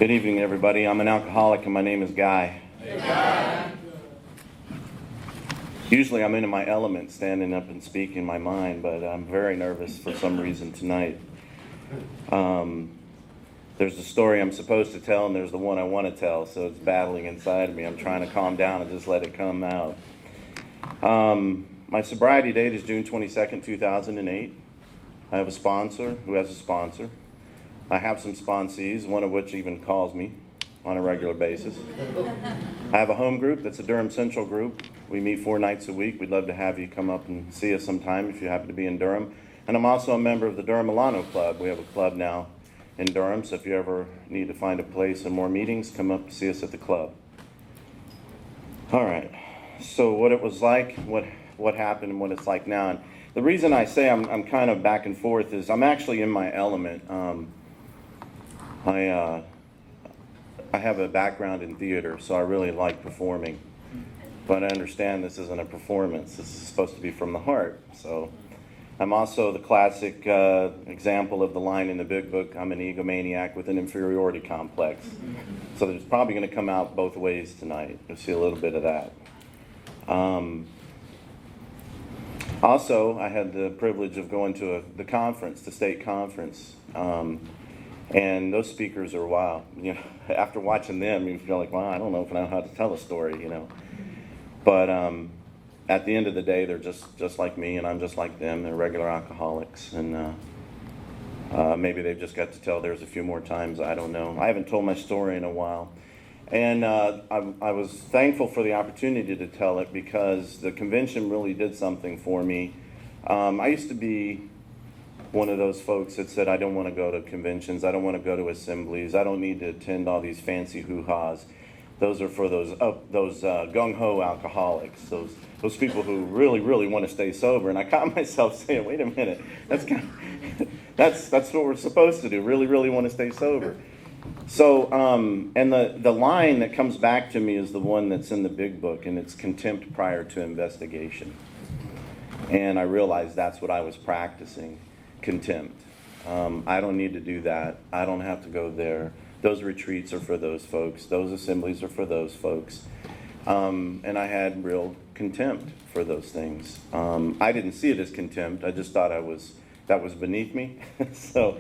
Good evening, everybody. I'm an alcoholic, and my name is Guy. Hey, Guy. Usually I'm in my element, standing up and speaking my mind, but I'm very nervous for some reason tonight. There's the story I'm supposed to tell, and there's the one I want to tell, so it's battling inside of me. I'm trying to calm down and just let it come out. My sobriety date is June 22nd, 2008. I have a sponsor who has a sponsor. I have some sponsees, one of which even calls me on a regular basis. I have a home group that's a Durham Central group. We meet 4 nights a week. We'd love to have you come up and see us sometime if you happen to be in Durham. And I'm also a member of the Durham Milano Club. We have a club now in Durham, so if you ever need to find a place and more meetings, come up and see us at the club. All right, so what it was like, what happened, and what it's like now. And the reason I say I'm kind of back and forth is I'm actually in my element. I have a background in theater, so I really like performing. But I understand this isn't a performance. This is supposed to be from the heart. So I'm also the classic example of the line in the big book, I'm an egomaniac with an inferiority complex. So there's probably going to come out both ways tonight. You'll see a little bit of that. Also, I had the privilege of going to the conference, the state conference. And those speakers are wow. You know, after watching them, you feel like, wow, I don't know if I know how to tell a story, you know. But at the end of the day, they're just like me, and I'm just like them. They're regular alcoholics, and maybe they've just got to tell theirs a few more times. I don't know. I haven't told my story in a while. And I was thankful for the opportunity to tell it because the convention really did something for me. I used to be one of those folks that said, I don't want to go to conventions, I don't want to go to assemblies, I don't need to attend all these fancy hoo-has. Those are for those gung-ho alcoholics, those people who really, really want to stay sober. And I caught myself saying, wait a minute, that's what we're supposed to do, really, really want to stay sober. So, and the line that comes back to me is the one that's in the big book, and it's contempt prior to investigation. And I realized that's what I was practicing. Contempt. I don't need to do that. I don't have to go there. Those retreats are for those folks. Those assemblies are for those folks. And I had real contempt for those things. I didn't see it as contempt. I just thought that was beneath me. So,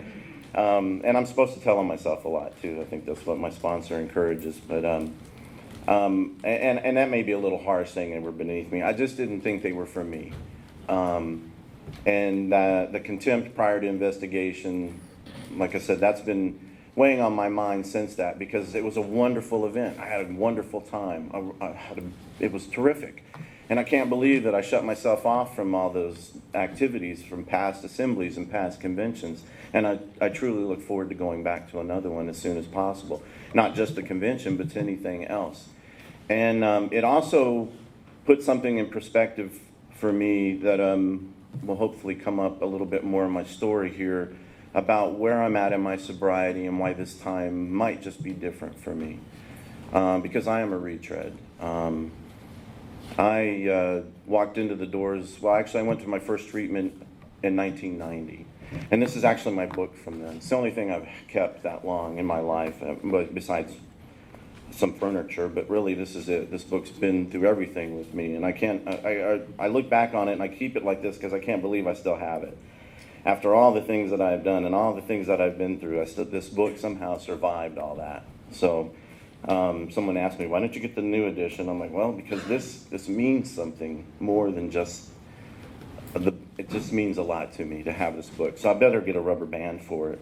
and I'm supposed to tell on myself a lot too. I think that's what my sponsor encourages. But and that may be a little harsh saying they were beneath me. I just didn't think they were for me. And the contempt prior to investigation, like I said, that's been weighing on my mind since that because it was a wonderful event. I had a wonderful time. It was terrific. And I can't believe that I shut myself off from all those activities from past assemblies and past conventions. And I truly look forward to going back to another one as soon as possible. Not just a convention, but to anything else. And it also put something in perspective for me that will hopefully come up a little bit more in my story here about where I'm at in my sobriety and why this time might just be different for me. Because I am a retread. I walked into the doors, well actually I went to my first treatment in 1990. And this is actually my book from then. It's the only thing I've kept that long in my life, besides some furniture, but really this is it. This book's been through everything with me, and I look back on it and I keep it like this because I can't believe I still have it. After all the things that I've done and all the things that I've been through, this book somehow survived all that. So someone asked me, why don't you get the new edition? I'm like, well, because this means something more than just, it just means a lot to me to have this book. So I better get a rubber band for it.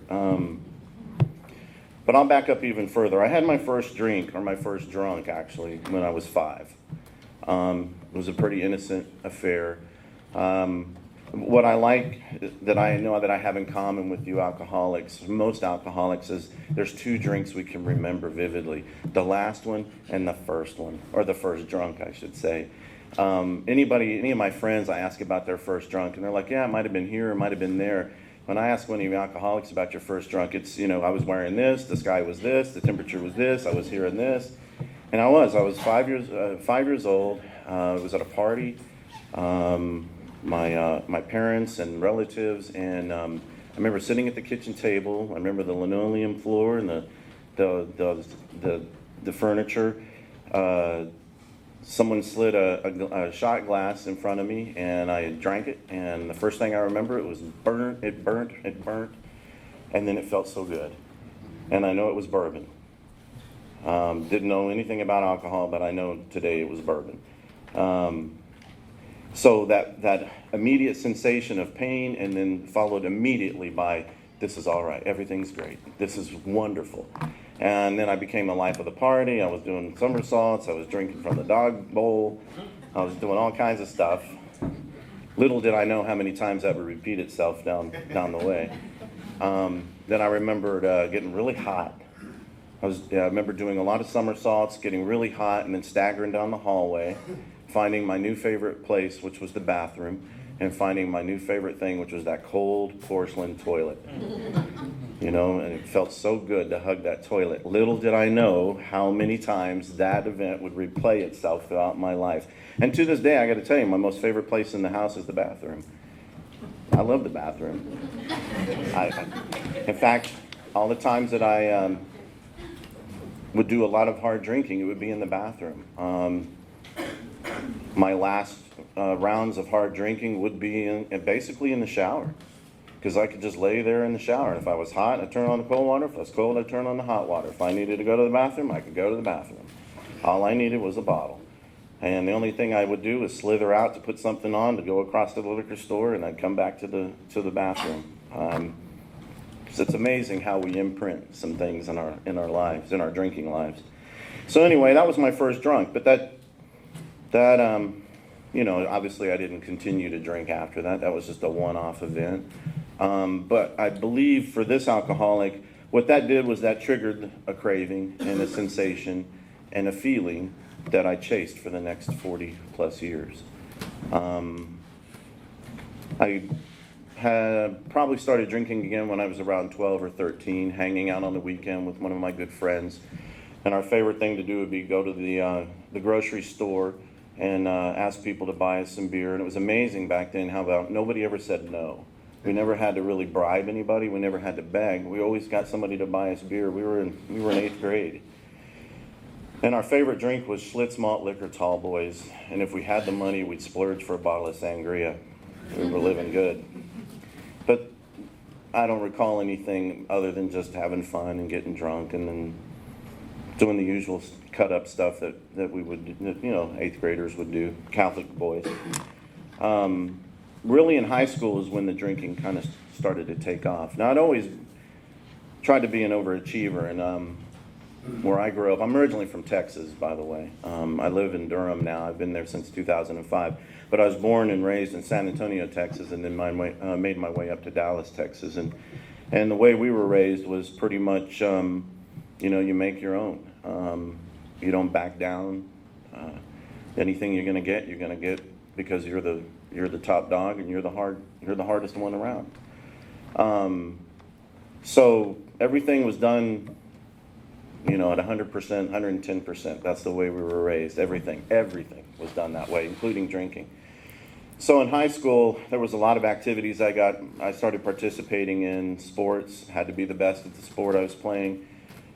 But I'll back up even further. I had my first drink, or my first drunk, actually, when I was 5. It was a pretty innocent affair. What I like that I know that I have in common with you alcoholics, most alcoholics, is there's 2 drinks we can remember vividly. The last one and the first one, or the first drunk, I should say. Any of my friends, I ask about their first drunk, and they're like, yeah, it might have been here, it might have been there. When I ask one of you alcoholics about your first drunk, it's, you know, I was wearing this, the sky was this, the temperature was this, I was hearing this. And I was 5 years old. It was at a party. My parents and relatives, and I remember sitting at the kitchen table. I remember the linoleum floor and the the furniture. Someone slid a shot glass in front of me, and I drank it. And the first thing I remember, it was burnt. It burnt, and then it felt so good. And I know it was bourbon. Didn't know anything about alcohol, but I know today it was bourbon. So that immediate sensation of pain, and then followed immediately by, this is all right, everything's great, this is wonderful. And then I became the life of the party. I was doing somersaults, I was drinking from the dog bowl, I was doing all kinds of stuff. Little did I know how many times that would repeat itself down the way. Then I remembered getting really hot. I remember doing a lot of somersaults, getting really hot, and then staggering down the hallway, finding my new favorite place, which was the bathroom, and finding my new favorite thing, which was that cold porcelain toilet. You know, and it felt so good to hug that toilet. Little did I know how many times that event would replay itself throughout my life. And to this day, I got to tell you, my most favorite place in the house is the bathroom. I love the bathroom. In fact, all the times that I would do a lot of hard drinking, it would be in the bathroom. My last rounds of hard drinking would be basically in the shower, because I could just lay there in the shower. And if I was hot, I'd turn on the cold water. If I was cold, I'd turn on the hot water. If I needed to go to the bathroom, I could go to the bathroom. All I needed was a bottle. And the only thing I would do is slither out to put something on, to go across to the liquor store, and I'd come back to the bathroom. So it's amazing how we imprint some things in our lives, in our drinking lives. So anyway, that was my first drunk. But that you know, obviously I didn't continue to drink after that. That was just a one-off event. But I believe for this alcoholic, what that did was that triggered a craving and a sensation and a feeling that I chased for the next 40 plus years. I had probably started drinking again when I was around 12 or 13, hanging out on the weekend with one of my good friends. And our favorite thing to do would be go to the grocery store and ask people to buy us some beer. And it was amazing back then how about nobody ever said no. We never had to really bribe anybody. We never had to beg. We always got somebody to buy us beer. We were in 8th grade. And our favorite drink was Schlitz malt liquor tall boys. And if we had the money, we'd splurge for a bottle of sangria. We were living good. But I don't recall anything other than just having fun and getting drunk and then doing the usual cut up stuff that we would, you know, 8th graders would do, Catholic boys. Really in high school is when the drinking kind of started to take off. Now I'd always tried to be an overachiever, and where I grew up, I'm originally from Texas, by the way. I live in Durham now. I've been there since 2005. But I was born and raised in San Antonio, Texas, and then made my way up to Dallas, Texas. And the way we were raised was pretty much, you know, you make your own. You don't back down. Anything you're going to get because you're the top dog and you're the hardest one around. So everything was done, you know, at 100%, 110%. That's the way we were raised. Everything was done that way, including drinking. So in high school, there was a lot of activities I started participating in sports, had to be the best at the sport I was playing.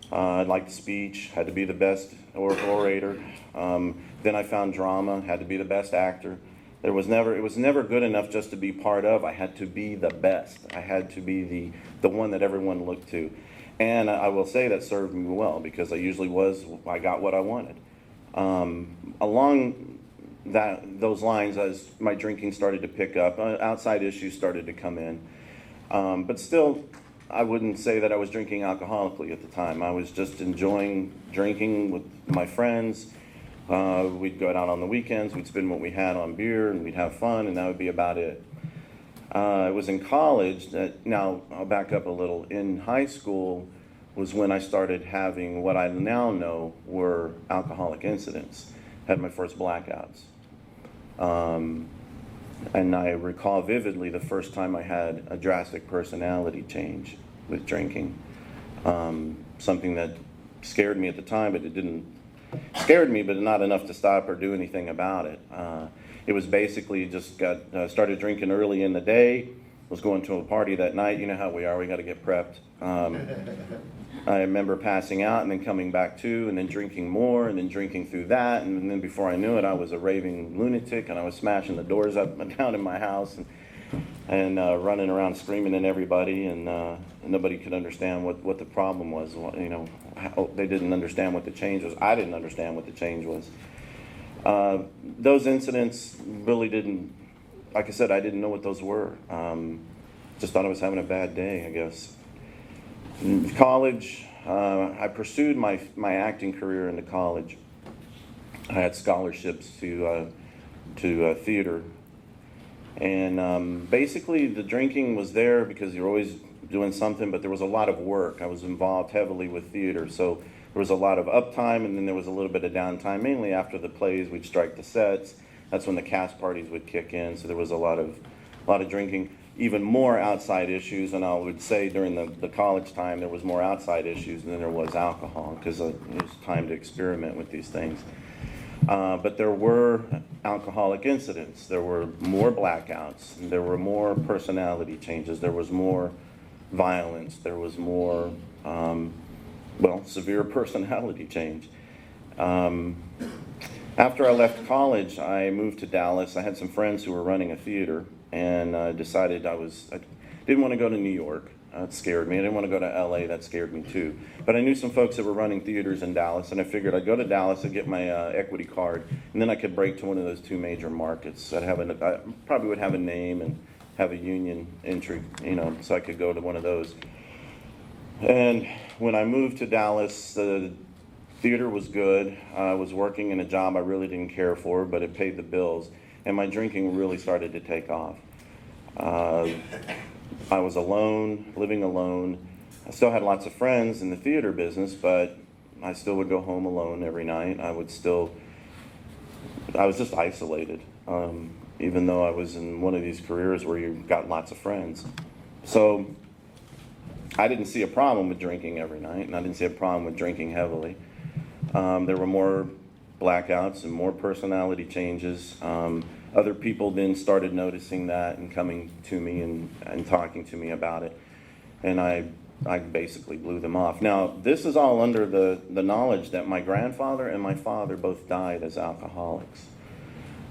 I liked speech, had to be the best orator. Then I found drama, had to be the best actor. It was never good enough just to be part of. I had to be the best. I had to be the one that everyone looked to. And I will say that served me well, because I got what I wanted. Along those lines, as my drinking started to pick up, outside issues started to come in. But still, I wouldn't say that I was drinking alcoholically at the time. I was just enjoying drinking with my friends. We'd go out on the weekends, we'd spend what we had on beer, and we'd have fun, and that would be about it. It was in college now I'll back up a little. In high school was when I started having what I now know were alcoholic incidents. Had my first blackouts. And I recall vividly the first time I had a drastic personality change with drinking. Something that scared me at the time, but scared me, but not enough to stop or do anything about it. It was basically just started drinking early in the day, was going to a party that night. You know how we are, we got to get prepped. I remember passing out and then coming back to, and then drinking more, and then drinking through that, and then before I knew it, I was a raving lunatic, and I was smashing the doors up and down in my house, and running around screaming at everybody, and nobody could understand what the problem was. You know, they didn't understand what the change was. I didn't understand what the change was. Those incidents really didn't, like I said, I didn't know what those were. Just thought I was having a bad day, I guess. In college, I pursued my acting career into college. I had scholarships to theater. And basically the drinking was there because you're always doing something, but there was a lot of work. I was involved heavily with theater, so there was a lot of uptime, and then there was a little bit of downtime. Mainly after the plays, we'd strike the sets. That's when the cast parties would kick in, so there was a lot of drinking. Even more outside issues, and I would say during the college time there was more outside issues than there was alcohol, because it was time to experiment with these things. But there were alcoholic incidents. There were more blackouts. There were more personality changes. There was more violence. There was more, severe personality change. After I left college, I moved to Dallas. I had some friends who were running a theater, and I decided I didn't want to go to New York. That scared me. I didn't want to go to LA. That scared me too. But I knew some folks that were running theaters in Dallas, and I figured I'd go to Dallas and get my equity card, and then I could break to one of those two major markets. I probably would have a name and have a union entry, so I could go to one of those. And when I moved to Dallas, the theater was good. I was working in a job I really didn't care for, but it paid the bills, and my drinking really started to take off. I was alone, living alone. I still had lots of friends in the theater business, but I still would go home alone every night. I was just isolated, even though I was in one of these careers where you got lots of friends. So I didn't see a problem with drinking every night, and I didn't see a problem with drinking heavily. There were more blackouts and more personality changes. Other people then started noticing that and coming to me and talking to me about it. And I basically blew them off. Now, this is all under the knowledge that my grandfather and my father both died as alcoholics.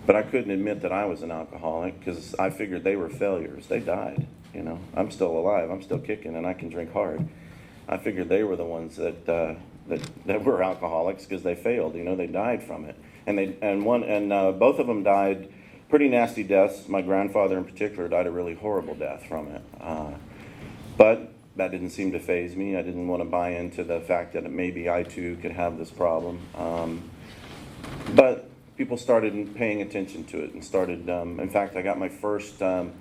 But I couldn't admit that I was an alcoholic because I figured they were failures. They died, I'm still alive. I'm still kicking, and I can drink hard. I figured they were the ones that were alcoholics because they failed. They died from it. And both of them died pretty nasty deaths. My grandfather in particular died a really horrible death from it. But that didn't seem to faze me. I didn't want to buy into the fact that maybe I too could have this problem. But people started paying attention to it and started, in fact, I got my first, the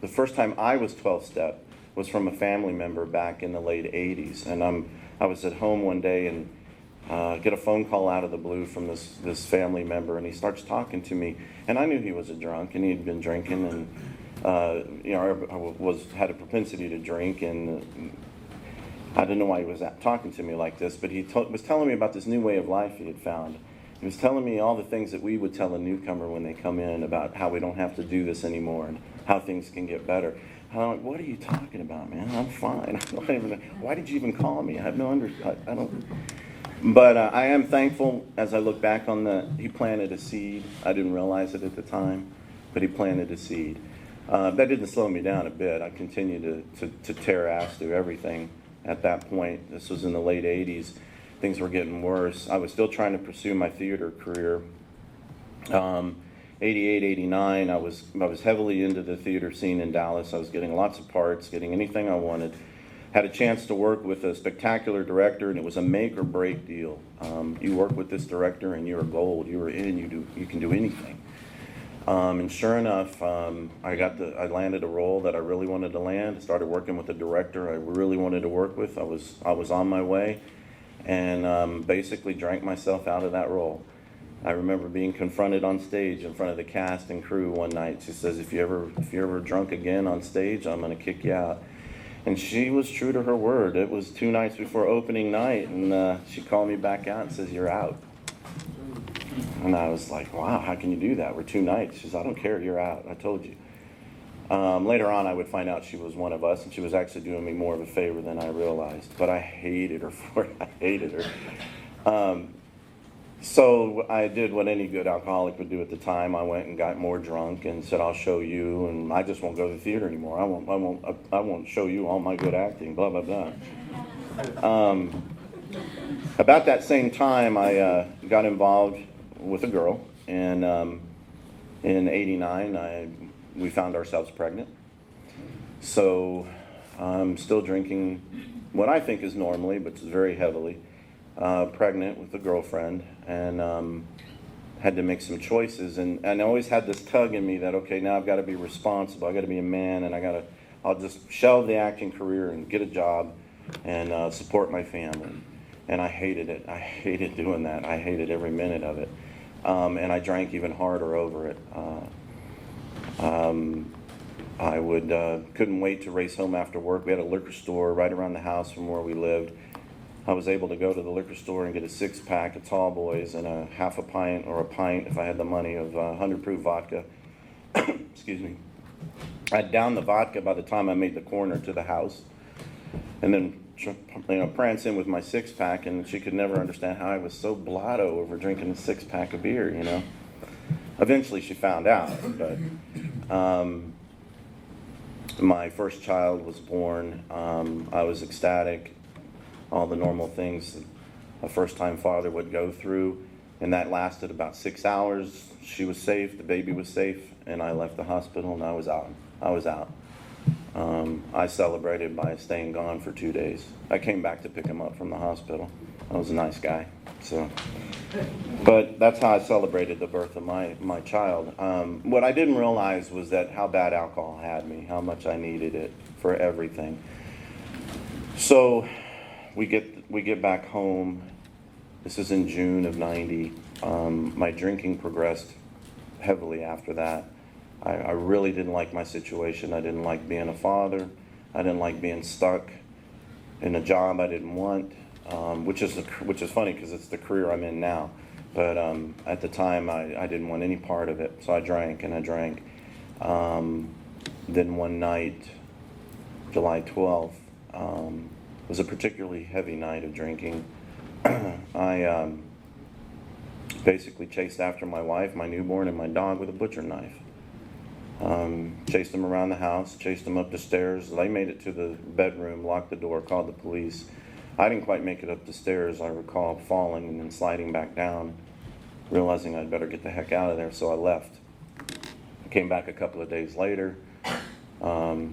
first time I was 12-step was from a family member back in the late 80s. And I was at home one day and get a phone call out of the blue from this family member, and he starts talking to me, and I knew he was a drunk, and he had been drinking, and I had a propensity to drink, and I didn't know why he was talking to me like this, but he was telling me about this new way of life he had found. He was telling me all the things that we would tell a newcomer when they come in about how we don't have to do this anymore and how things can get better. I'm like, what are you talking about, man? I'm fine. Why did you even call me? I have no I don't. But I am thankful as I look back on he planted a seed. I didn't realize it at the time, but he planted a seed. That didn't slow me down a bit. I continued to tear ass through everything at that point. This was in the late 80s. Things were getting worse. I was still trying to pursue my theater career. 88, 89, I was heavily into the theater scene in Dallas. I was getting lots of parts, getting anything I wanted. Had a chance to work with a spectacular director, and it was a make or break deal. You work with this director and you're gold. You were in, you can do anything. And sure enough, I landed a role that I really wanted to land. I started working with a director I really wanted to work with. I was on my way, and basically drank myself out of that role. I remember being confronted on stage in front of the cast and crew one night. She says, if you're ever drunk again on stage, I'm going to kick you out. And she was true to her word. It was 2 nights before opening night, and she called me back out and says, you're out. And I was like, wow, how can you do that? We're 2 nights. She says, I don't care, you're out. I told you. Later on, I would find out she was one of us, and she was actually doing me more of a favor than I realized. But I hated her for it. I hated her. So I did what any good alcoholic would do at the time. I went and got more drunk and said, "I'll show you," and I just won't go to the theater anymore. I won't show you all my good acting. Blah blah blah. About that same time, I got involved with a girl, and in '89, we found ourselves pregnant. So I'm still drinking what I think is normally, but it's very heavily. Pregnant with a girlfriend, and had to make some choices. And I always had this tug in me that, okay, now I've got to be responsible. I've got to be a man, and I'll just shelve the acting career and get a job and support my family. And I hated it. I hated doing that. I hated every minute of it. And I drank even harder over it. I couldn't wait to race home after work. We had a liquor store right around the house from where we lived. I was able to go to the liquor store and get a 6-pack of Tall Boys and a half a pint or a pint, if I had the money, of 100 proof vodka. Excuse me. I'd down the vodka by the time I made the corner to the house, and then prance in with my 6-pack, and she could never understand how I was so blotto over drinking a 6-pack of beer. Eventually she found out, but my first child was born. I was ecstatic. All the normal things that a first-time father would go through, and that lasted about 6 hours. She was safe, the baby was safe, and I left the hospital, and I was out. I celebrated by staying gone for 2 days. I came back to pick him up from the hospital. I was a nice guy. But that's how I celebrated the birth of my child. What I didn't realize was that how bad alcohol had me, how much I needed it for everything. So we get back home. This is in June of '90. My drinking progressed heavily after that. I really didn't like my situation. I didn't like being a father. I didn't like being stuck in a job I didn't want, which is funny because it's the career I'm in now. But at the time, I didn't want any part of it. So I drank and I drank. Then one night, July 12th, was a particularly heavy night of drinking. I basically chased after my wife, my newborn, and my dog with a butcher knife. Chased them around the house, chased them up the stairs. They made it to the bedroom, locked the door, called the police. I didn't quite make it up the stairs. I recall falling and then sliding back down, realizing I'd better get the heck out of there, so I left. I came back a couple of days later. There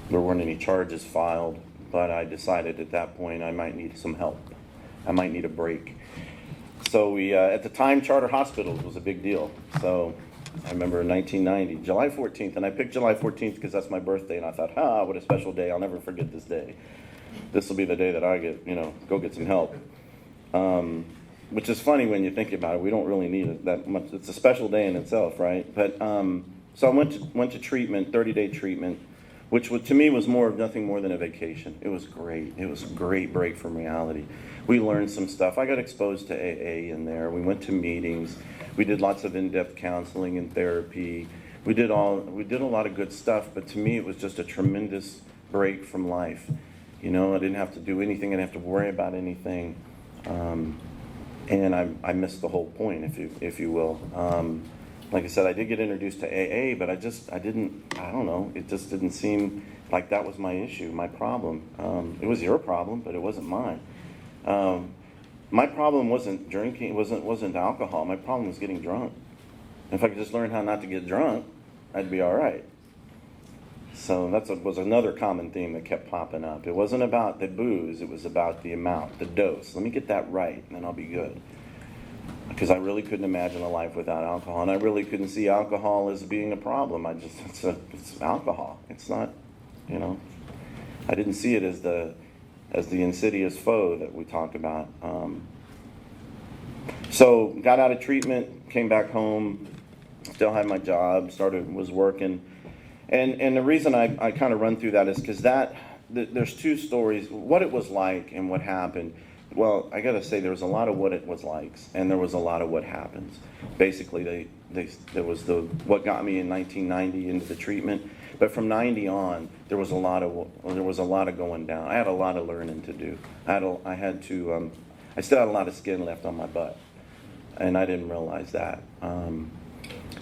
weren't any charges filed, but I decided at that point I might need some help. I might need a break. So we, at the time, charter hospitals was a big deal. So I remember in 1990, July 14th, and I picked July 14th because that's my birthday, and I thought, what a special day. I'll never forget this day. This will be the day that I go get some help. Which is funny when you think about it. We don't really need it that much. It's a special day in itself, right? But so I went to treatment, 30-day treatment, which to me was nothing more than a vacation. It was great. It was a great break from reality. We learned some stuff. I got exposed to AA in there. We went to meetings. We did lots of in-depth counseling and therapy. We did a lot of good stuff, but to me it was just a tremendous break from life. I didn't have to do anything. I didn't have to worry about anything. And I missed the whole point, if you will. Like I said, I did get introduced to AA, but it just didn't seem like that was my issue, my problem. It was your problem, but it wasn't mine. My problem wasn't drinking, wasn't alcohol. My problem was getting drunk. If I could just learn how not to get drunk, I'd be all right. So that was another common theme that kept popping up. It wasn't about the booze, it was about the amount, the dose. Let me get that right, and then I'll be good. Because I really couldn't imagine a life without alcohol, and I really couldn't see alcohol as being a problem. It's alcohol. It's not, I didn't see it as the insidious foe that we talk about. So got out of treatment, came back home, still had my job, was working. And the reason I kind of run through that is because there's two stories, what it was like and what happened. Well, I got to say there was a lot of what it was like, and there was a lot of what happens. Basically, There was what got me in 1990 into the treatment. But from 90 on, there was a lot of going down. I had a lot of learning to do. I still had a lot of skin left on my butt, and I didn't realize that.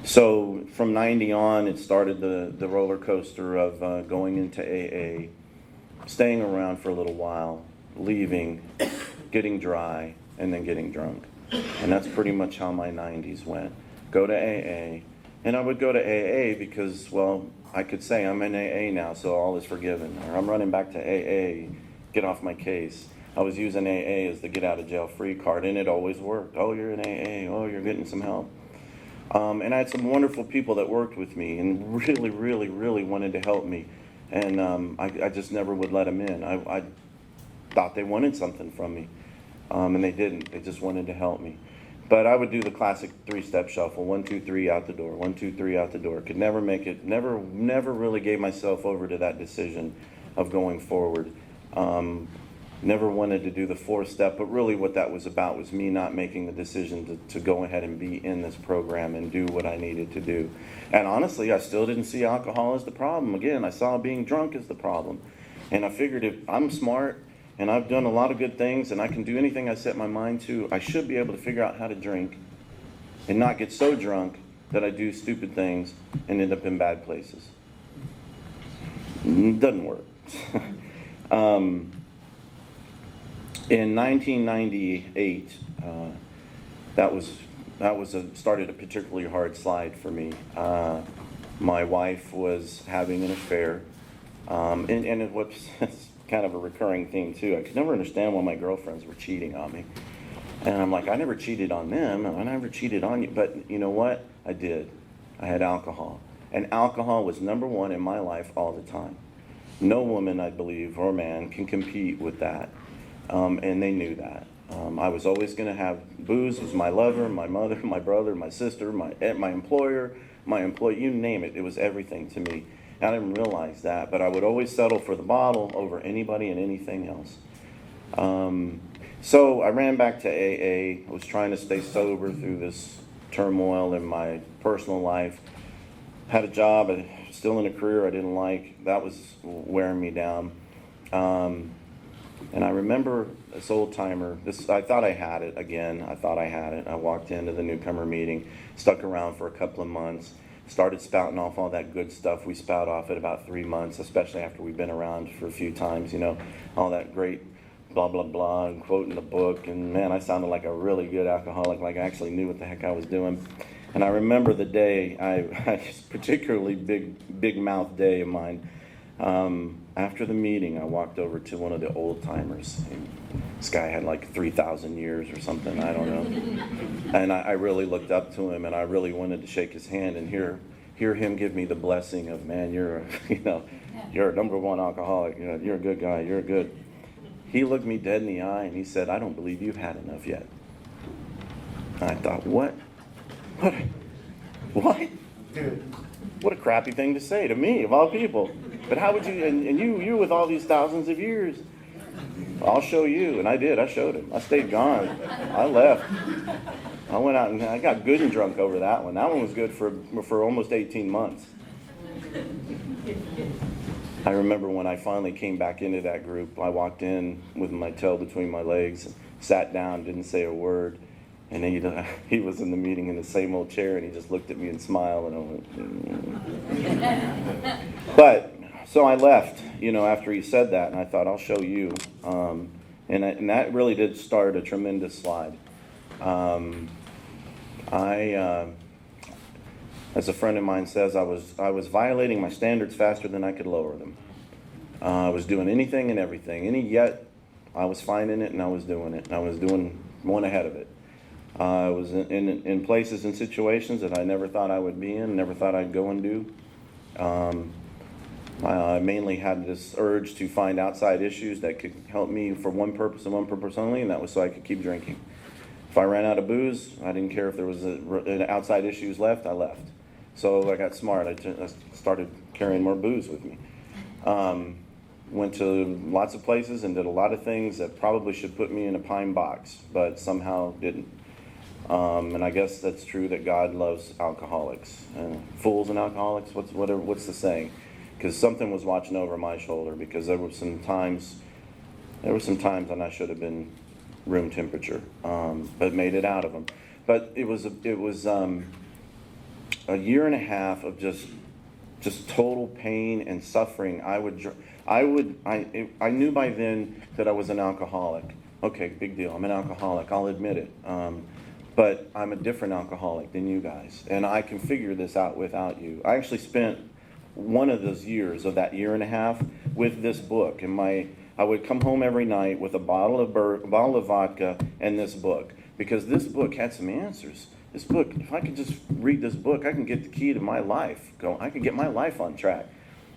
So from 90 on, it started the roller coaster of going into AA, staying around for a little while, leaving, getting dry, and then getting drunk. And that's pretty much how my 90s went. Go to AA. And I would go to AA because, well, I could say I'm in AA now, so all is forgiven. Or I'm running back to AA, get off my case. I was using AA as the get out of jail free card, and it always worked. Oh, you're in AA. Oh, you're getting some help. And I had some wonderful people that worked with me and really, really, really wanted to help me. And I just never would let them in. I thought they wanted something from me, and they didn't. They just wanted to help me. But I would do the classic 3-step shuffle: 1, 2, 3, out the door. 1, 2, 3, out the door. Could never make it. Never really gave myself over to that decision of going forward. Never wanted to do the 4-step, but really what that was about was me not making the decision to go ahead and be in this program and do what I needed to do. And honestly, I still didn't see alcohol as the problem. Again, I saw being drunk as the problem. And I figured if I'm smart and I've done a lot of good things and I can do anything I set my mind to, I should be able to figure out how to drink and not get so drunk that I do stupid things and end up in bad places. It doesn't work. In 1998, started a particularly hard slide for me. My wife was having an affair, and it was kind of a recurring theme too. I could never understand why my girlfriends were cheating on me, and I'm like, I never cheated on them, and I never cheated on you. But you know what? I did. I had alcohol, and alcohol was number one in my life all the time. No woman, I believe, or man can compete with that. And they knew that. I was always going to have booze. It was my lover, my mother, my brother, my sister, my employer, my employee, you name it. It was everything to me. I didn't realize that, but I would always settle for the bottle over anybody and anything else. So I ran back to AA. I was trying to stay sober through this turmoil in my personal life. Had a job, still in a career I didn't like. That was wearing me down. And I remember this old timer, I thought I had it again. I thought I had it. I walked into the newcomer meeting, stuck around for a couple of months, started spouting off all that good stuff we spout off at about 3 months, especially after we've been around for a few times, all that great blah, blah, blah, and quoting the book. And man, I sounded like a really good alcoholic, like I actually knew what the heck I was doing. And I remember the day, a particularly big mouth day of mine. After the meeting, I walked over to one of the old timers. This guy had like 3,000 years or something, I don't know. And I really looked up to him, and I really wanted to shake his hand and hear him give me the blessing of, man, you're a number one alcoholic. You're a good guy. You're good. He looked me dead in the eye and he said, I don't believe you've had enough yet. And I thought, what? What a crappy thing to say to me, of all people. But how would you, and you with all these thousands of years, I'll show you. And I did. I showed him. I stayed gone. I left. I went out and I got good and drunk over that one. That one was good for almost 18 months. I remember when I finally came back into that group, I walked in with my tail between my legs, sat down, didn't say a word. And he was in the meeting in the same old chair, and he just looked at me and smiled, and I went, But, so I left, after he said that, and I thought, I'll show you. And that really did start a tremendous slide. As a friend of mine says, I was violating my standards faster than I could lower them. I was doing anything and everything, yet I was finding it, and I was doing it, and I was doing one ahead of it. I was in places and situations that I never thought I would be in, never thought I'd go and do. I mainly had this urge to find outside issues that could help me for one purpose and one purpose only, and that was so I could keep drinking. If I ran out of booze, I didn't care if there was outside issues left, I left. So I got smart. I started carrying more booze with me. Went to lots of places and did a lot of things that probably should put me in a pine box, but somehow didn't. And I guess that's true that God loves alcoholics. Fools and alcoholics, what's the saying? Because something was watching over my shoulder, because there were some times when I should have been room temperature, but made it out of them. But it was a year and a half of just total pain and suffering. I knew by then that I was an alcoholic. Okay, big deal. I'm an alcoholic. I'll admit it. But I'm a different alcoholic than you guys, and I can figure this out without you. I actually spent one of those years of that year and a half with this book. I would come home every night with a bottle of vodka and this book, because this book had some answers. This book, if I could just read this book, I can get the key to my life. I can get my life on track.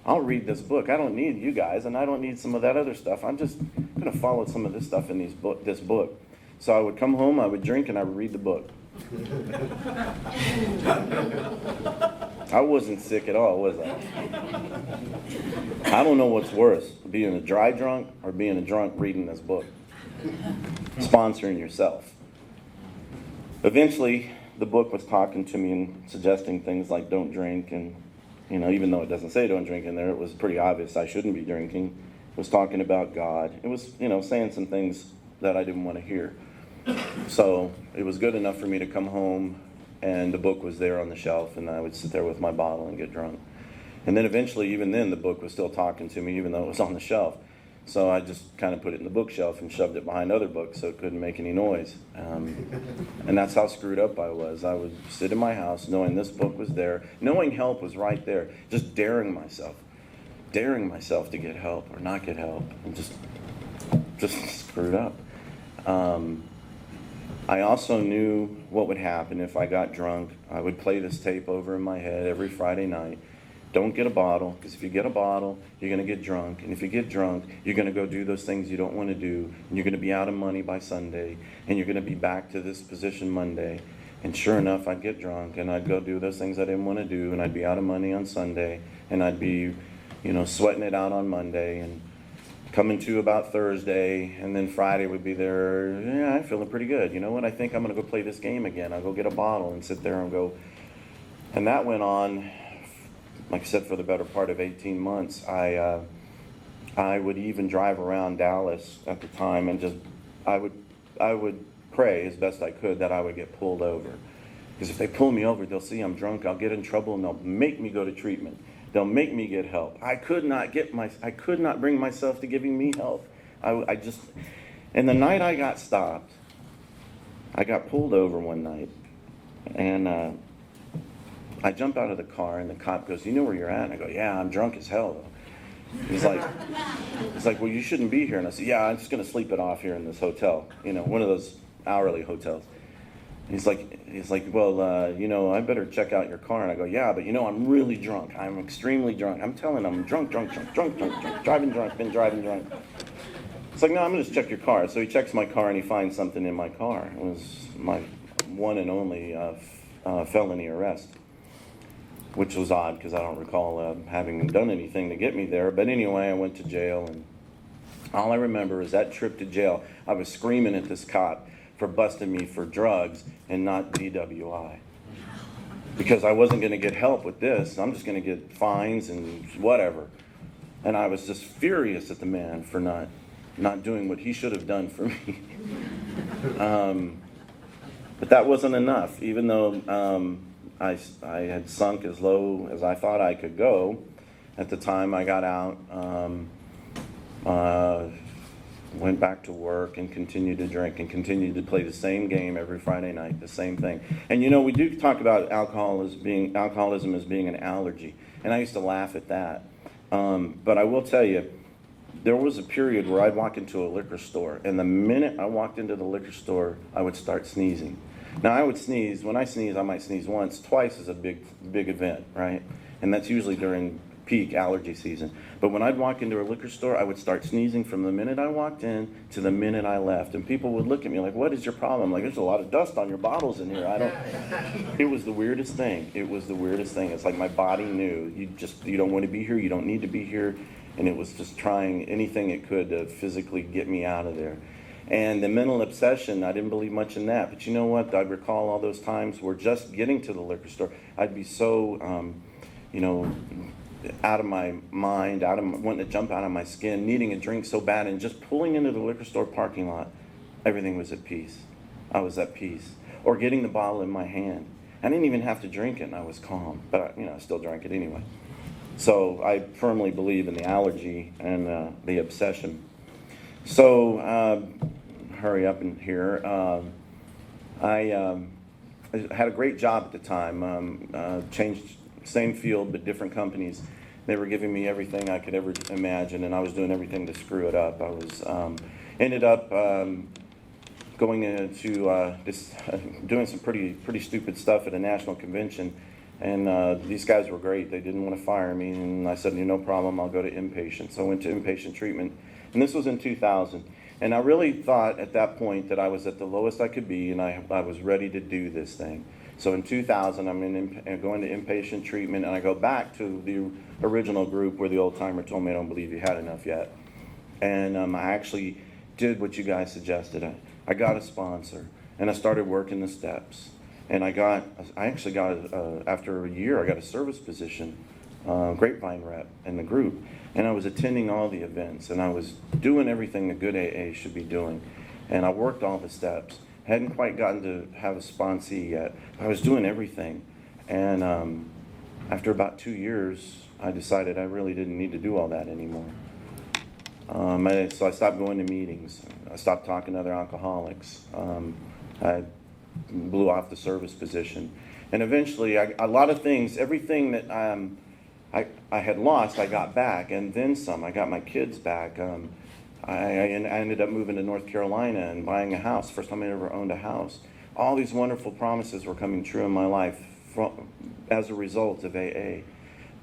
I'll read this book. I don't need you guys, and I don't need some of that other stuff. I'm just going to follow some of this stuff in this book. So I would come home, I would drink, and I would read the book. I wasn't sick at all, was I? I don't know what's worse, being a dry drunk or being a drunk reading this book. Sponsoring yourself. Eventually, the book was talking to me and suggesting things like don't drink, and even though it doesn't say don't drink in there, it was pretty obvious I shouldn't be drinking. It was talking about God. It was, saying some things that I didn't want to hear. So it was good enough for me to come home, and the book was there on the shelf, and I would sit there with my bottle and get drunk. And then eventually, even then, the book was still talking to me, even though it was on the shelf. So I just kind of put it in the bookshelf and shoved it behind other books so it couldn't make any noise. And that's how screwed up I was. I would sit in my house knowing this book was there, knowing help was right there, just daring myself to get help or not get help, and just screwed up. I also knew what would happen if I got drunk. I would play this tape over in my head every Friday night. Don't get a bottle, because if you get a bottle, you're going to get drunk. And if you get drunk, you're going to go do those things you don't want to do. And you're going to be out of money by Sunday. And you're going to be back to this position Monday. And sure enough, I'd get drunk, and I'd go do those things I didn't want to do. And I'd be out of money on Sunday. And I'd be, sweating it out on Monday. And coming to about Thursday, and then Friday would be there. Yeah, I'm feeling pretty good. You know what? I think I'm going to go play this game again. I'll go get a bottle and sit there and go. And that went on, like I said, for the better part of 18 months. I would even drive around Dallas at the time, and I would pray as best I could that I would get pulled over. Because if they pull me over, they'll see I'm drunk. I'll get in trouble, and they'll make me go to treatment. They'll make me get help. I could not bring myself to giving me help. And the night I got stopped, I got pulled over one night, and I jump out of the car, and the cop goes, "You know where you're at?" And I go, "Yeah, I'm drunk as hell, though." He's like, "Well, you shouldn't be here." And I said, "Yeah, I'm just going to sleep it off here in this hotel, one of those hourly hotels." He's like, "Well, I better check out your car." And I go, "Yeah, but I'm really drunk. I'm extremely drunk. I'm telling him I'm drunk, driving drunk, been driving drunk." It's like, "No, I'm going to just check your car." So he checks my car, and he finds something in my car. It was my one and only felony arrest, which was odd because I don't recall having done anything to get me there. But anyway, I went to jail, and all I remember is that trip to jail. I was screaming at this cop for busting me for drugs and not DWI, because I wasn't going to get help with this. I'm just going to get fines and whatever. And I was just furious at the man for not doing what he should have done for me. But that wasn't enough. Even though I had sunk as low as I thought I could go at the time I got out, went back to work and continued to drink and continued to play the same game every Friday night, the same thing. And we do talk about alcoholism as being an allergy, and I used to laugh at that. But I will tell you, there was a period where I'd walk into a liquor store, and the minute I walked into the liquor store, I would start sneezing. Now, I would sneeze. When I sneeze, I might sneeze once. Twice is a big event, right? And that's usually during peak allergy season. But when I'd walk into a liquor store, I would start sneezing from the minute I walked in to the minute I left. And people would look at me like, "What is your problem?" Like, "There's a lot of dust on your bottles in here." It was the weirdest thing. It's like my body knew, you don't want to be here, you don't need to be here. And it was just trying anything it could to physically get me out of there. And the mental obsession, I didn't believe much in that. But you know what? I recall all those times where just getting to the liquor store, I'd be so, out of my mind, wanting to jump out of my skin, needing a drink so bad, and just pulling into the liquor store parking lot, everything was at peace. I was at peace. Or getting the bottle in my hand. I didn't even have to drink it, and I was calm. But I still drank it anyway. So I firmly believe in the allergy and the obsession. So hurry up in here. I had a great job at the time. Changed same field but different companies. They were giving me everything I could ever imagine, and I was doing everything to screw it up. I was ended up going into doing some pretty stupid stuff at a national convention, and these guys were great. They didn't want to fire me, and I said, no problem, I'll go to inpatient. So I went to inpatient treatment, and this was in 2000. And I really thought at that point that I was at the lowest I could be, and I was ready to do this thing. So in 2000, I'm going to inpatient treatment, and I go back to the original group where the old timer told me, I don't believe you had enough yet. And I actually did what you guys suggested. I got a sponsor, and I started working the steps. And I actually got, after a year, I got a service position, grapevine rep in the group. And I was attending all the events, and I was doing everything the good AA should be doing. And I worked all the steps. Hadn't quite gotten to have a sponsee yet. I was doing everything. And after about 2 years, I decided I really didn't need to do all that anymore. So I stopped going to meetings. I stopped talking to other alcoholics. I blew off the service position. And eventually, a lot of things, everything that I had lost, I got back, and then some. I got my kids back. I ended up moving to North Carolina and buying a house. First time I ever owned a house. All these wonderful promises were coming true in my life as a result of AA.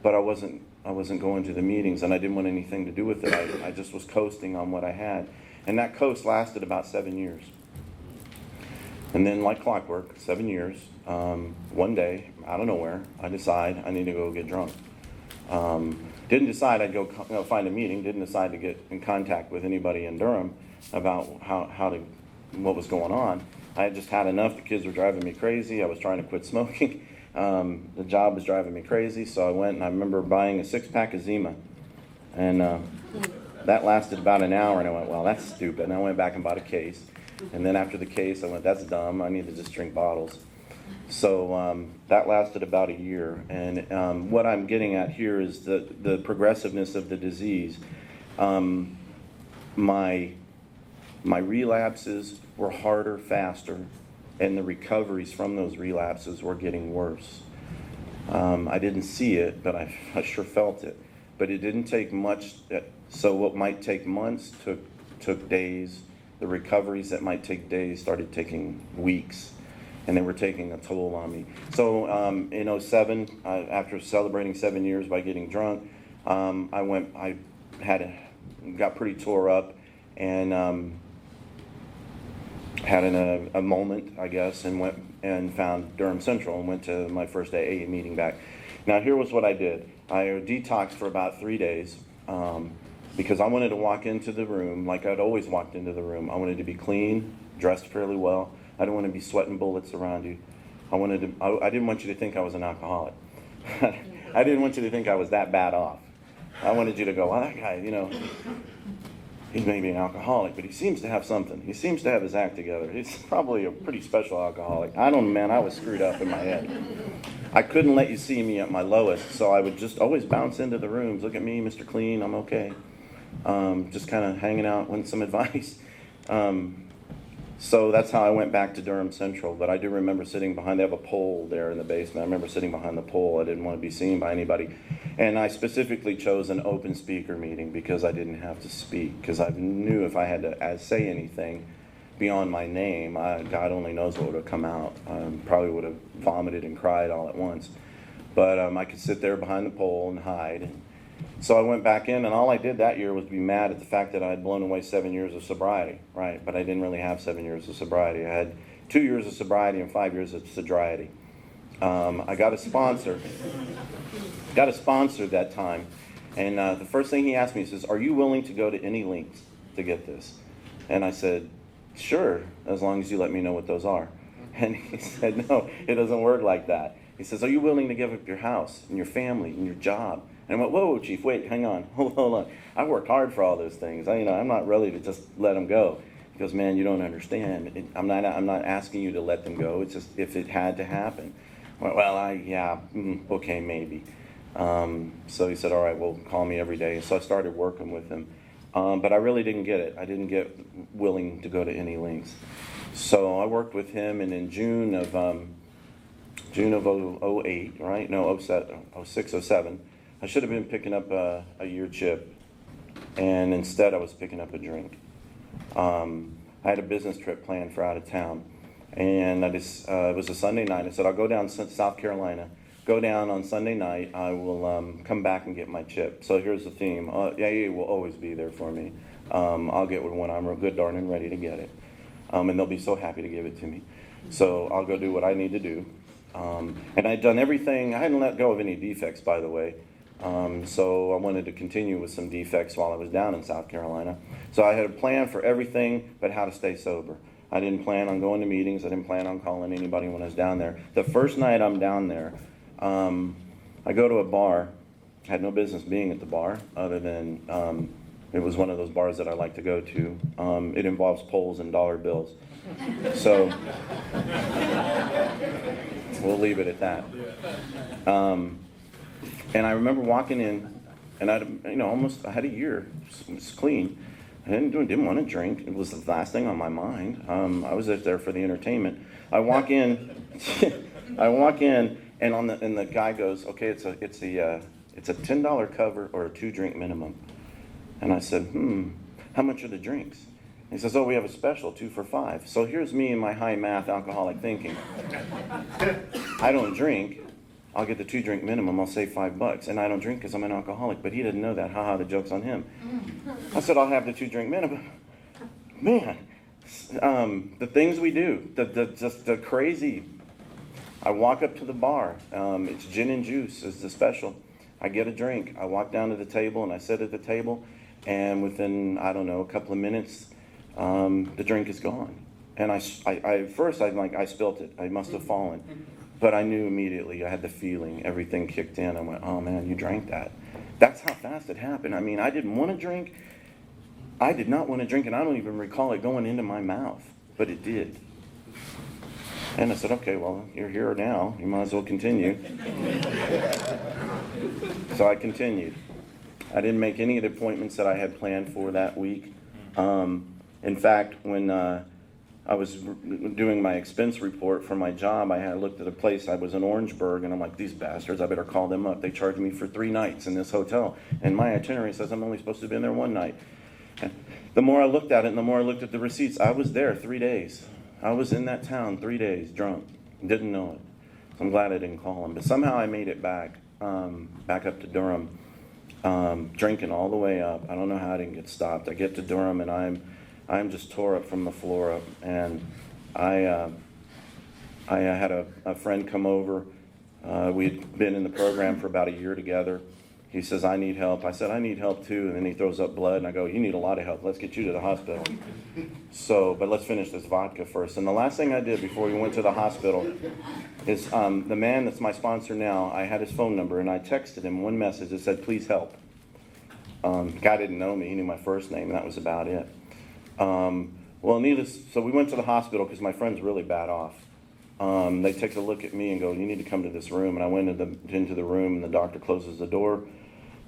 But I wasn't going to the meetings, and I didn't want anything to do with it. I just was coasting on what I had. And that coast lasted about 7 years. And then, like clockwork, 7 years, one day, out of nowhere, I decide I need to go get drunk. Didn't decide I'd go find a meeting. Didn't decide to get in contact with anybody in Durham about what was going on. I had just had enough. The kids were driving me crazy. I was trying to quit smoking. The job was driving me crazy. So I went, and I remember buying a 6-pack of Zima, and that lasted about an hour. And I went, well, that's stupid. And I went back and bought a case. And then after the case, I went, that's dumb. I need to just drink bottles. So that lasted about a year. And what I'm getting at here is the progressiveness of the disease. My relapses were harder, faster, and the recoveries from those relapses were getting worse. I didn't see it, but I sure felt it. But it didn't take much. So what might take months took days. The recoveries that might take days started taking weeks. And they were taking a toll on me. So in 2007, after celebrating 7 years by getting drunk, I got pretty tore up, and had a moment, I guess, and went and found Durham Central and went to my first AA meeting back. Now here was what I did. I detoxed for about 3 days because I wanted to walk into the room like I'd always walked into the room. I wanted to be clean, dressed fairly well. I didn't want to be sweating bullets around you. I didn't want you to think I was an alcoholic. I didn't want you to think I was that bad off. I wanted you to go, well, that guy, he's maybe an alcoholic, but he seems to have something. He seems to have his act together. He's probably a pretty special alcoholic. I was screwed up in my head. I couldn't let you see me at my lowest, so I would just always bounce into the rooms. Look at me, Mr. Clean, I'm okay. Just kind of hanging out, wanting some advice. So that's how I went back to Durham Central. But I do remember sitting behind, they have a pole there in the basement. I remember sitting behind the pole. I didn't want to be seen by anybody. And I specifically chose an open speaker meeting because I didn't have to speak. Because I knew if I had to say anything beyond my name, God only knows what would have come out. Probably would have vomited and cried all at once. But I could sit there behind the pole and hide. So I went back in, and all I did that year was be mad at the fact that I had blown away 7 years of sobriety, right? But I didn't really have 7 years of sobriety. I had 2 years of sobriety and 5 years of sobriety. I got a sponsor. Got a sponsor that time, and the first thing he asked me, he says, "Are you willing to go to any lengths to get this?" And I said, sure, as long as you let me know what those are. And he said, no, it doesn't work like that. He says, are you willing to give up your house and your family and your job? And I went, whoa, Chief, wait, hang on, hold on. I worked hard for all those things. I'm not ready to just let them go. He goes, man, you don't understand. I'm not asking you to let them go. It's just if it had to happen. I went, well, okay, maybe. So he said, all right, well, call me every day. So I started working with him. But I really didn't get it. I didn't get willing to go to any lengths. So I worked with him, and in June of 08, right? No, 06, 07. I should have been picking up a year chip, and instead I was picking up a drink. I had a business trip planned for out of town, and it was a Sunday night. I said, I'll go down to South Carolina, go down on Sunday night. I will come back and get my chip. So here's the theme. AA will always be there for me. I'll get one when I'm good darn and ready to get it. And they'll be so happy to give it to me. So I'll go do what I need to do. And I'd done everything. I hadn't let go of any defects, by the way. So I wanted to continue with some defects while I was down in South Carolina. So I had a plan for everything but how to stay sober. I didn't plan on going to meetings. I didn't plan on calling anybody when I was down there. The first night I'm down there, I go to a bar. I had no business being at the bar other than it was one of those bars that I like to go to. It involves poles and dollar bills. So we'll leave it at that. And I remember walking in, and I had a year. It was clean. I didn't want to drink. It was the last thing on my mind. I was there for the entertainment. I walk in, and the guy goes, okay, it's a $10 cover or a 2-drink minimum. And I said, how much are the drinks? He says, oh, we have a special, 2 for $5. So here's me and my high math alcoholic thinking. I don't drink. I'll get the 2-drink minimum. I'll save $5. And I don't drink because I'm an alcoholic. But he didn't know that. Ha, the joke's on him. I said, I'll have the 2-drink minimum. Man, the things we do, just the crazy. I walk up to the bar. It's gin and juice is the special. I get a drink. I walk down to the table and I sit at the table. And within, a couple of minutes, the drink is gone. And at first, I spilt it. I must have fallen. But I knew immediately. I had the feeling. Everything kicked in. I went, oh, man, you drank that. That's how fast it happened. I mean, I didn't want to drink. I did not want to drink, and I don't even recall it going into my mouth. But it did. And I said, okay, well, you're here now. You might as well continue. So I continued. I didn't make any of the appointments that I had planned for that week. In fact, when I was doing my expense report for my job, I had looked at a place. I was in Orangeburg, and I'm like, these bastards, I better call them up. They charged me for 3 nights in this hotel. And my itinerary says I'm only supposed to be in there 1 night. And the more I looked at it and the more I looked at the receipts, I was there 3 days. I was in that town 3 days, drunk. Didn't know it. So I'm glad I didn't call them. But somehow I made it back up to Durham, drinking all the way up. I don't know how I didn't get stopped. I get to Durham, and I'm just tore up from the floor up. And I had a friend come over. We'd been in the program for about a year together. He says, I need help. I said, I need help too. And then he throws up blood, and I go, you need a lot of help. Let's get you to the hospital. But let's finish this vodka first. And the last thing I did before we went to the hospital is the man that's my sponsor now, I had his phone number, and I texted him one message that said, please help. The guy didn't know me. He knew my first name, and that was about it. So we went to the hospital because my friend's really bad off. They take a look at me and go, you need to come to this room. And I went into the room, and the doctor closes the door.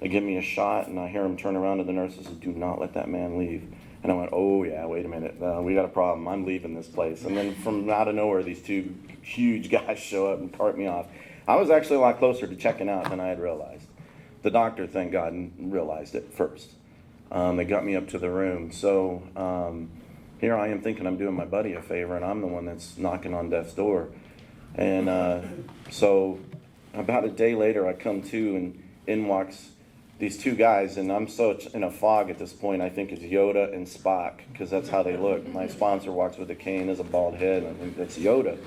They give me a shot, and I hear him turn around to the nurse and say, do not let that man leave. And I went, oh, yeah, wait a minute. We got a problem. I'm leaving this place. And then from out of nowhere, these 2 huge guys show up and cart me off. I was actually a lot closer to checking out than I had realized. The doctor, thank God, realized it first. They got me up to the room. So here I am thinking I'm doing my buddy a favor, and I'm the one that's knocking on death's door. And so about a day later, I come to, and in walks these 2 guys, and I'm so in a fog at this point. I think it's Yoda and Spock, because that's how they look. My sponsor walks with a cane, has a bald head, and I think that's Yoda.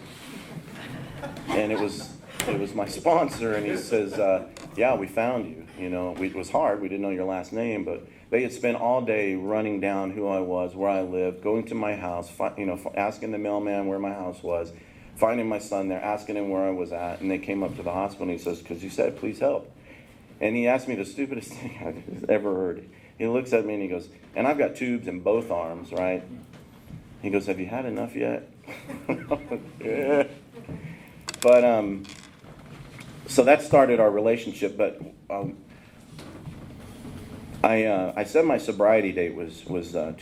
And it was my sponsor, and he says, yeah, we found you. It was hard. We didn't know your last name, but they had spent all day running down who I was, where I lived, going to my house, asking the mailman where my house was, finding my son there, asking him where I was at, and they came up to the hospital, and he says, because you said, please help. And he asked me the stupidest thing I've ever heard. He looks at me and he goes, and I've got tubes in both arms, right? He goes, have you had enough yet? Yeah. But, so that started our relationship, but I said my sobriety date was 2000,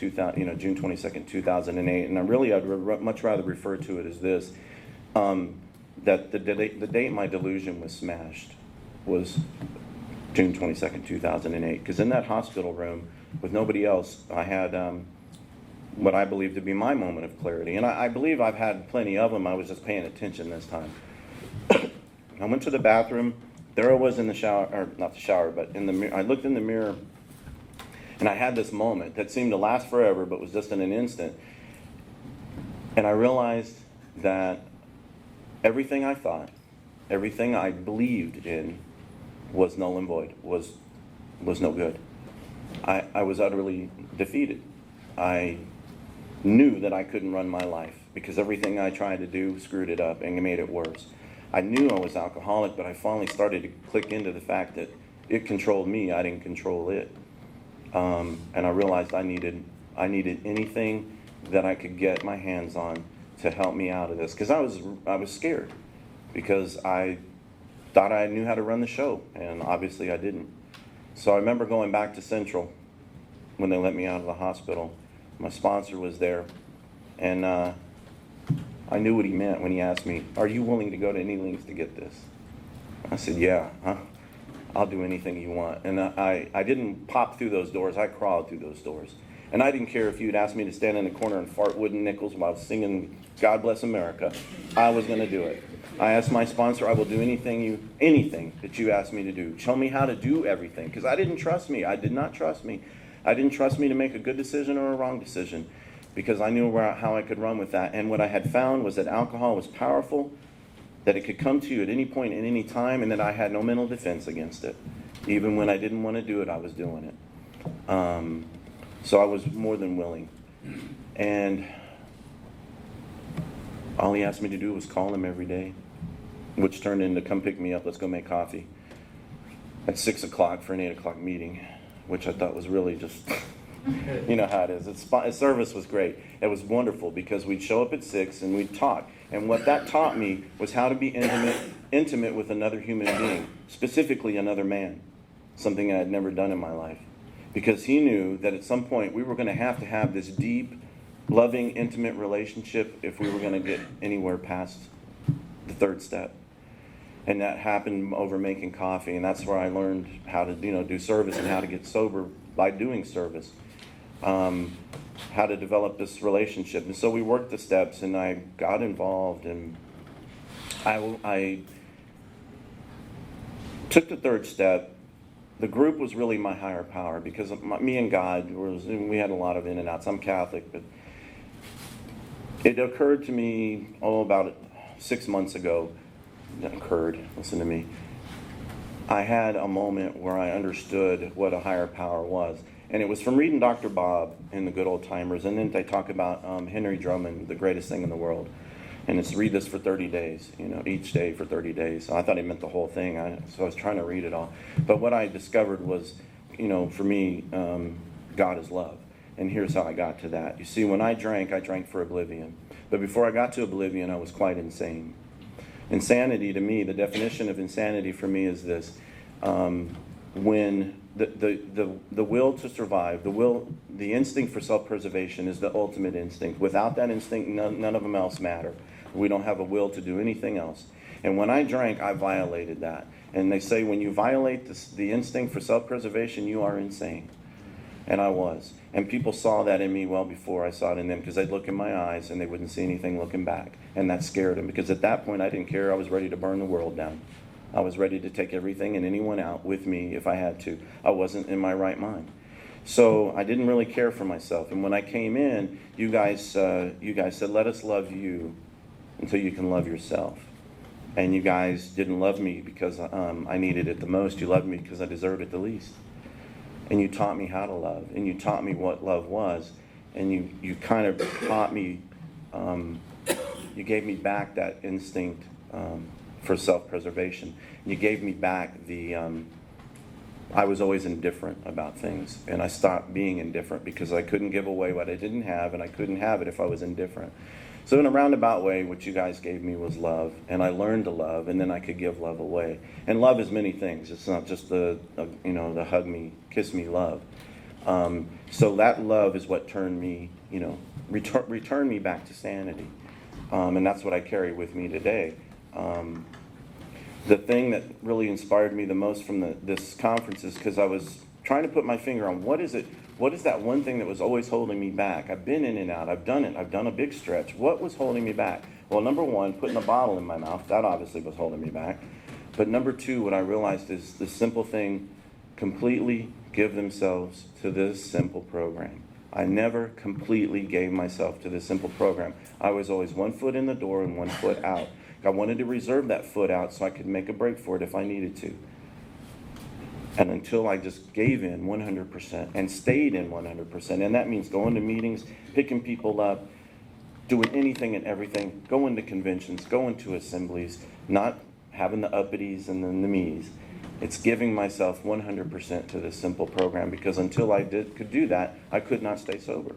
June 22nd, 2008, and I'd much rather refer to it as this, that the date my delusion was smashed was June 22nd, 2008, because in that hospital room with nobody else, I had what I believe to be my moment of clarity, and I believe I've had plenty of them. I was just paying attention this time. I went to the bathroom. There I was in the shower, or not the shower, but in the mirror. I looked in the mirror, and I had this moment that seemed to last forever, but was just in an instant. And I realized that everything I thought, everything I believed in, was null and void, was no good. I was utterly defeated. I knew that I couldn't run my life because everything I tried to do screwed it up and made it worse. I knew I was alcoholic, but I finally started to click into the fact that it controlled me. I didn't control it. And I realized I needed anything that I could get my hands on to help me out of this, because I was scared, because I thought I knew how to run the show, and obviously I didn't. So I remember going back to Central when they let me out of the hospital. My sponsor was there, and I knew what he meant when he asked me, are you willing to go to any lengths to get this? I said, yeah, I'll do anything you want. And I didn't pop through those doors, I crawled through those doors. And I didn't care if you'd asked me to stand in the corner and fart wooden nickels while singing God Bless America. I was going to do it. I asked my sponsor, I will do anything that you ask me to do. Show me how to do everything. Because I didn't trust me. I did not trust me. I didn't trust me to make a good decision or a wrong decision, because I knew how I could run with that. And what I had found was that alcohol was powerful, that it could come to you at any point, at any time, and that I had no mental defense against it. Even when I didn't want to do it, I was doing it. So I was more than willing. And all he asked me to do was call him every day, which turned into come pick me up, let's go make coffee at 6 o'clock for an 8 o'clock meeting, which I thought was really just... You know how it is. Its service was great. It was wonderful because we'd show up at 6 and we'd talk. And what that taught me was how to be intimate with another human being, specifically another man, something I had never done in my life. Because he knew that at some point we were going to have this deep, loving, intimate relationship if we were going to get anywhere past the third step. And that happened over making coffee, and that's where I learned how to do service and how to get sober by doing service. How to develop this relationship. And so we worked the steps, and I got involved, and I took the third step. The group was really my higher power, because me and God, we had a lot of in and outs. I'm Catholic, but it occurred to me, about 6 months ago, listen to me. I had a moment where I understood what a higher power was. And it was from reading Dr. Bob in The Good Old Timers. And then they talk about Henry Drummond, the greatest thing in the world. And it's read this for 30 days, each day for 30 days. So I thought he meant the whole thing. So I was trying to read it all. But what I discovered was, for me, God is love. And here's how I got to that. You see, when I drank for oblivion. But before I got to oblivion, I was quite insane. Insanity to me, the definition of insanity for me is this. When the will to survive, the instinct for self-preservation is the ultimate instinct. Without that instinct, none of them else matter. We don't have a will to do anything else. And when I drank, I violated that. And they say when you violate the instinct for self-preservation, you are insane. And I was. And people saw that in me well before I saw it in them, because they'd look in my eyes and they wouldn't see anything looking back. And that scared them, because at that point I didn't care. I was ready to burn the world down. I was ready to take everything and anyone out with me if I had to. I wasn't in my right mind. So I didn't really care for myself. And when I came in, you guys said, let us love you until you can love yourself. And you guys didn't love me because I needed it the most. You loved me because I deserved it the least. And you taught me how to love. And you taught me what love was. And you kind of taught me, you gave me back that instinct for self-preservation. You gave me back the, I was always indifferent about things. And I stopped being indifferent because I couldn't give away what I didn't have, and I couldn't have it if I was indifferent. So in a roundabout way, what you guys gave me was love, and I learned to love, and then I could give love away. And love is many things. It's not just the hug me, kiss me love. So that love is what turned me, returned me back to sanity. And that's what I carry with me today. The thing that really inspired me the most from this conference is because I was trying to put my finger on what is that one thing that was always holding me back. I've been in and out. I've done it. I've done a big stretch. What was holding me back? Well, number one, putting a bottle in my mouth. That obviously was holding me back. But number two, what I realized is the simple thing, completely give themselves to this simple program. I never completely gave myself to this simple program. I was always 1 foot in the door and 1 foot out. I wanted to reserve that foot out so I could make a break for it if I needed to. And until I just gave in 100% and stayed in 100%, and that means going to meetings, picking people up, doing anything and everything, going to conventions, going to assemblies, not having the uppities and then the me's. It's giving myself 100% to this simple program, because until I could do that, I could not stay sober.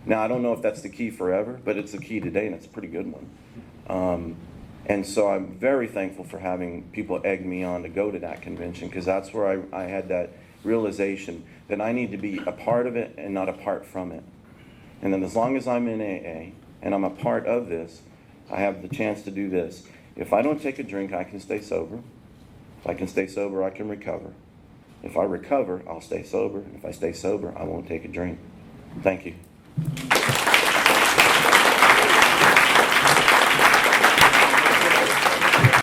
Now, I don't know if that's the key forever, but it's the key today, and it's a pretty good one. And so I'm very thankful for having people egg me on to go to that convention, because that's where I had that realization that I need to be a part of it and not apart from it. And then as long as I'm in AA and I'm a part of this, I have the chance to do this. If I don't take a drink, I can stay sober. If I can stay sober, I can recover. If I recover, I'll stay sober. If I stay sober, I won't take a drink. Thank you.